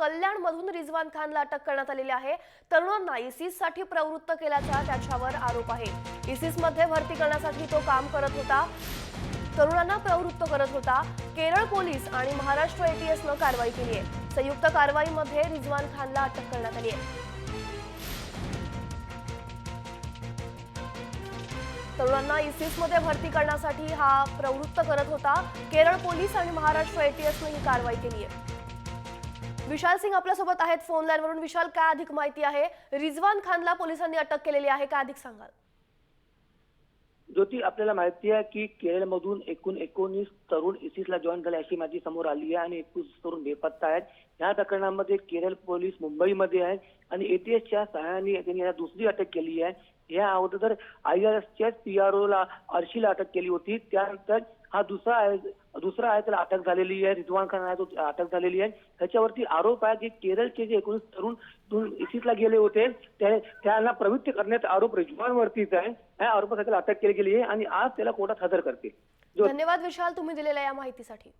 कल्याणमधून रिजवान खानला अटक करण्यात आलेली आहे। तरुणांना इसिस साठी प्रवृत्त केल्याचा त्याच्यावर आरोप आहे। इसिस मध्ये भरती करण्यासाठी तो काम करत होता, तरुणांना प्रवृत्त करत होता। केरळ पोलीस आणि महाराष्ट्र एटीएसनं कारवाई केली आहे। संयुक्त कारवाईमध्ये रिजवान खानला अटक करण्यात आली आहे। तरुणांना इसिस मध्ये भरती करण्यासाठी हा प्रवृत्त करत होता। केरळ पोलीस आणि महाराष्ट्र एटीएसने ही कारवाई केली आहे। विशाल सिंग आपल्यासोबत आहेत फोन लाईनवरून। विशाल, काय अधिक माहिती आहे? रिजवान खानला पोलिसांनी अटक केलेली आहे, काय अधिक सांगाल? ज्योती, आपल्याला माहिती आहे की केरळमधून एकूण 19 तरुण इसिसला जॉईन झाले अशी माहिती समोर आली आहे आणि 21 तरुण बेपत्ता आहेत। या प्रकरणामध्ये केरळ पोलीस मुंबईमध्ये आहे आणि एटीएसच्या सहाय्याने त्यांनी दुसरी अटक केली आहे। या अगोदर IRSच्या PROला अर्शीला अटक केली होती। त्यानंतर हा दुसरा आहे त्याला अटक झालेली आहे। रिजवान खान आहे तो अटक झालेली आहे। त्याच्यावरती आरोप आहे की केरळचे जे 19 तरुण इसिसला गेले होते त्यांना प्रवृत्त करण्याचा आरोप रिजवानवरतीच आहे। या आरोपासाठी त्याला अटक केली गेली आहे आणि आज त्याला कोर्टात हजर करते। धन्यवाद विशाल, तुम्ही दिलेल्या या माहितीसाठी।